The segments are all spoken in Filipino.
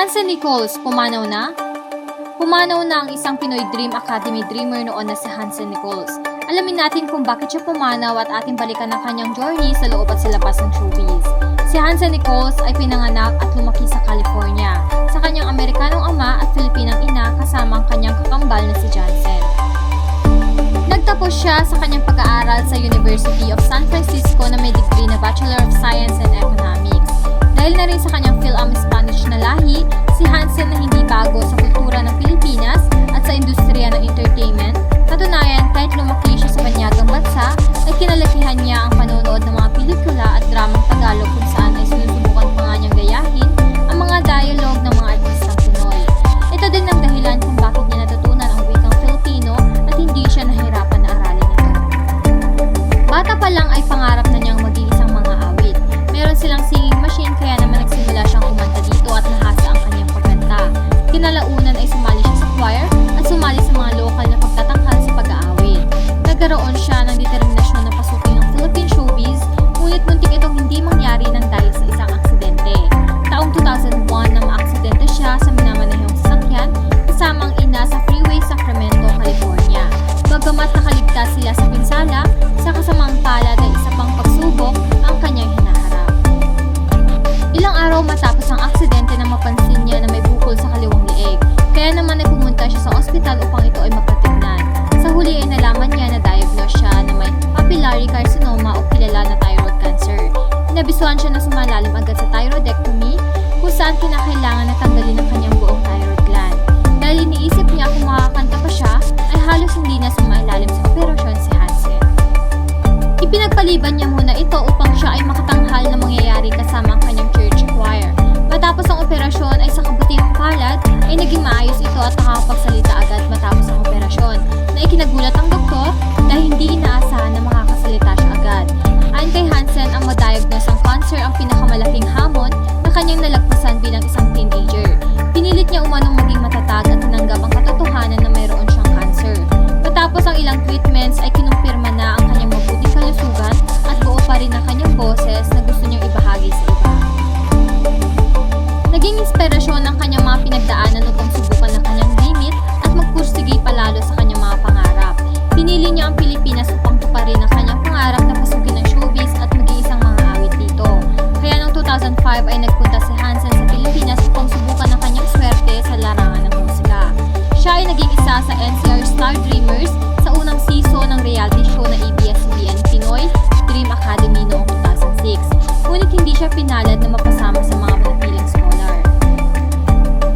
Hansen Nichols, pumanaw na? Pumanaw na ang isang Pinoy Dream Academy dreamer noon na si Hansen Nichols. Alamin natin kung bakit siya pumanaw at ating balikan ang kanyang journey sa loob at sa labas ng showbiz. Si Hansen Nichols ay pinanganak at lumaki sa California sa kanyang Amerikanong ama at Filipinang ina kasama ang kanyang kakambal na si Jansen. Nagtapos siya sa kanyang pag-aaral sa University of San Francisco na may degree na Bachelor of Science and Economics. Dahil na rin sa kanyang Phil-Spanish na lahi, si Hansen na hindi bago sa kultura ng Pilipinas at sa industriya ng entertainment. Katunayan, kahit lumaki siya sa banyagang bansa, ay kinalakihan niya ang panonood ng mga pelikula at dramang Tagalog kung saan ay sinusubukan pa nga niyang gayahin ang mga dialogue ng mga artistang Pinoy. Ito din ang dahilan kung bakit niya natutunan ang wikang Filipino at hindi siya nahirapan na aralin ito. Bata pa lang ay pangarap na niyang maging isang mga awit. Meron silang singing machine kaya naman nagsimula siyang kumanta dito at nahasa ang kanyang pagkanta. Kinalaunan ay sumali siya sa choir at sumali sa mga lokal na pagtatanghal sa pag-aawit. Nagkaroon siya ng determinasyon na pasukin ang Philippine showbiz, ngunit muntik itong hindi mangyari nang dahil sa isang aksidente. Taong 2001 na maaksidente siya sa minamanehong sasakyan kasama ang ina sa Freeway Sacramento, California. Bagamat nakaligtas sila sa pinsala, sa kasamang palad ay isa pang pagsubok ang kanyang hinaharap. Ilang araw matapos ang aksidente na mapansin niya na may bukol sa kaliwang leeg, kaya naman ay pumunta siya sa ospital upang ito ay mapatignan. Sa huli ay nalaman niya na diagnose siya na may papillary carcinoma o kilala na thyroid cancer. Inabisuhan siya na sumalalim agad sa thyroidectomy kung saan kinakailangan na tanggalin ang kanyang buong thyroid gland. Dahil iniisip niya kung makakanta pa siya, ay halos hindi na sumailalim sa operasyon si Hansen. Ipinagpaliban niya muna ito upang siya ay makatanghal na mangyayari kasama ang kanyang church choir. Matapos ang operasyon ay sa kabutihang palad ay naging maayos ito at nakakapagsalita agad matapos ang operasyon na ikinagulat ang doktor dahil hindi inaasahan na makakasalita siya agad. Ayon kay Hansen, ang ma-diagnose ang cancer ang pinakamalaking hamon na kanyang nalagpasan bilang isang teenager. Pinilit niya umanong maging matatag at tinanggap ang katotohanan na mayroon siyang cancer. Matapos ang ilang treatments ay kinumpirma na ang kanyang mabuting kalusugan at buo pa rin ang kanyang boses na gusto niyang ibahagi sa iba. Naging inspirasyon ang kanyang mga pinagdaanan upang subukan ang kanyang limit at magpursige palalo sa kanyang mga pangarap. Pinili niya ang Pilipinas upang tuparin ang kanyang pangarap na pasukin ang showbiz at maging isang mga awit dito. Kaya noong 2005 ay nagpunta si Hansen sa Pilipinas upang subukan ang kanyang swerte sa larangan ng musika. Siya ay naging isa sa NCR Star Dreamers sa unang season ng reality show na ABS-CBN Pinoy Dream Academy noong 2006. Ngunit hindi siya pinalad na mapasama sa mga manapiling scholar.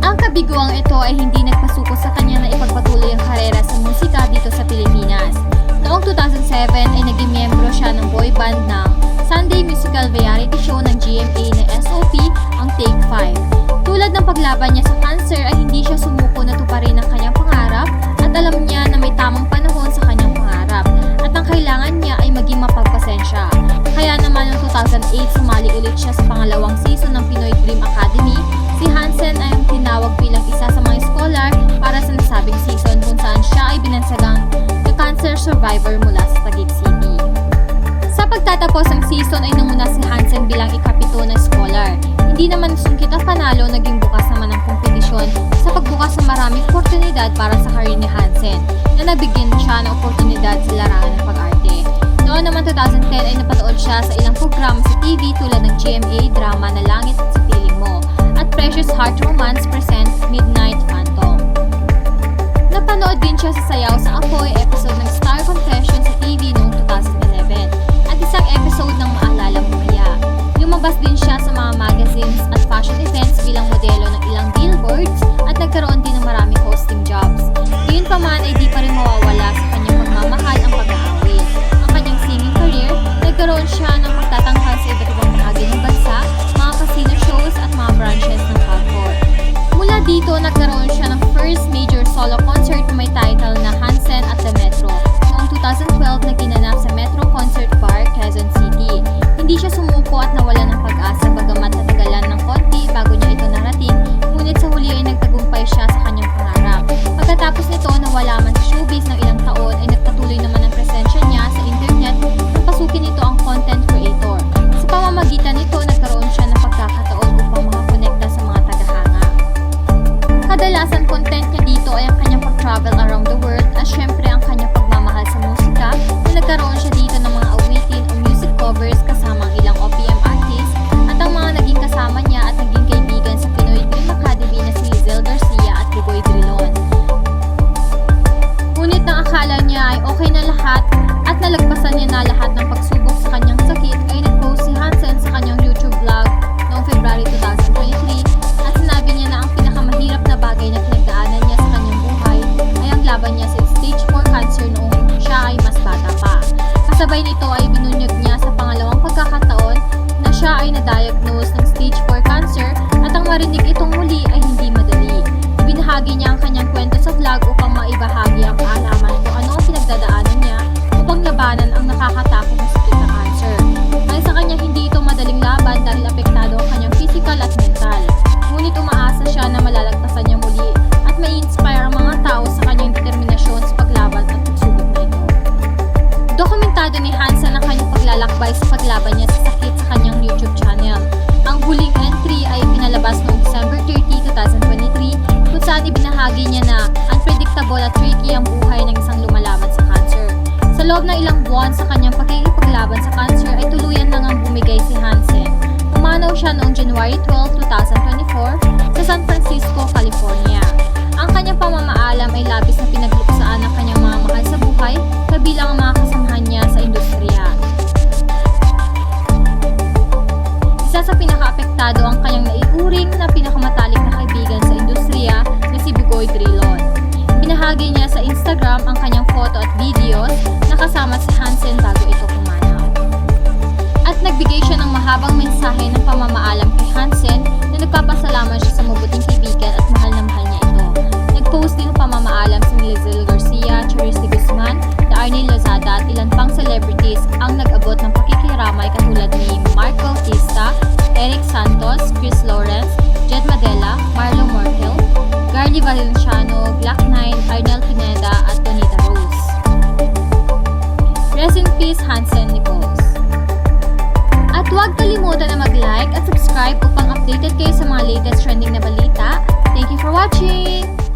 Ang kabiguang ito ay hindi nagpasuko sa kanya na ipagpatuloy ang karera sa musika dito sa Pilipinas. Noong 2007 ay naging miyembro siya ng boy band ng Sunday musical variety show ng GMA na SOP, ang Take 5. Tulad ng paglaban niya sa cancer ay hindi siya sumuko na tuparin ang kanyang pangarap at alam niya na may tamang panahon sa kanyang pangarap at ang kailangan niya ay maging mapagpasensya. Kaya naman noong 2008 sumali ulit siya sa pangalawang season ng Pinoy Dream Academy. Si Hansen ay ang tinawag bilang isa sa mga scholar para sa nasabing season kung saan siya ay binansagang the cancer survivor mula sa Taguig City. Sa pagtatapos ng season ay nanguna si Hansen bilang ikapito na scholar. Hindi naman sungkit ang panalo, naging bukas naman ang kompetisyon sa pagbukas ng maraming oportunidad para sa career ni Hansen na nabigyan siya ng oportunidad sa larangan ng pag-arte. Noong naman 2010 ay napatuod siya sa ilang programa sa TV tulad ng GMA drama na Langit sa Piling Mo at Precious Heart Romance present Midnight Phantom. Napanood din siya sa Sayaw sa Apoy episode ng Star Confession sa TV noong 2011 at isang episode ng Maalala Mo Kaya. Lumabas din siya sa mga magazines at fashion events bilang modelo ng ilang billboards at nagkaroon din ng maraming hosting jobs. Gayunpaman ay di pa rin mawawala sa kanyang pagmamahal ang pag-aawit. Ang kanyang singing career, nagkaroon siya ng pagtatanghal sa iba't ibang bahagi ng bansa nito ay binunyag niya sa pangalawang pagkakataon na siya ay na-diagnose ng stage 4 cancer at ang marinig itong muli ay hindi madali. Ibinahagi niya ang kanyang kwento sa vlog upang maibahagi ang kaalaman kung ano ang pinagdadaanan niya upang labanan ang nakakatakot na sakit na cancer. Ay sa kanya hindi ito madaling laban dahil apektado ang kanyang physical at mental. Ngunit umaasa siya na malalagpasan niya muli at mai-inspire ang mga tao sa kanyang determinasyon sa paglaban at pagsubok na ito. Dokumentado ni Hansen ang kanyang paglalakbay sa paglaban niya sa sakit sa kanyang YouTube channel. Ang huling entry ay pinalabas noong December 30, 2023 kung saan ibinahagi niya na unpredictable at tricky ang buhay ng isang lumalaban sa cancer. Sa loob ng ilang buwan sa kanyang pakikipaglaban sa cancer ay tuluyan na ngang bumigay si Hansen. Pumanaw siya noong January 12, 2024 sa San Francisco, California. Ang kanyang pamamaalam ay labis na pinagluksaan ng kanyang mga mahal sa buhay kabilang ang mga kasamahan niya sa industriya. Isa sa pinaka-apektado ang kanyang naiuring na pinakamatalik na kaibigan sa industriya na si Bigoy Drilon. Binahagi niya sa Instagram ang kanyang photo at videos na kasama si Hansen bago ito pumanaw. At nagbigay siya ng mahabang mensahe ng pamamaalam kay Hansen na nagpapasalamat siya sa mabuting kaibigan at mahal na mahal niya ito. Nag-post din ng pamamaalam si Lizelle Garcia, Charis de Guzman, Arnie Lozada at ilan pang celebrities ang nag-abot ng pakikiramay katulad ni Mark Bautista, Eric Santos, Chris Lawrence, Jed Madela, Marlo Mortel, Garly Valenciano, Glock 9, Arnel Pineda at Donita Rose. Rest in peace, Hansen Nichols. At huwag kalimutan na mag-like at subscribe upang updated kayo sa mga latest trending na balita. Thank you for watching!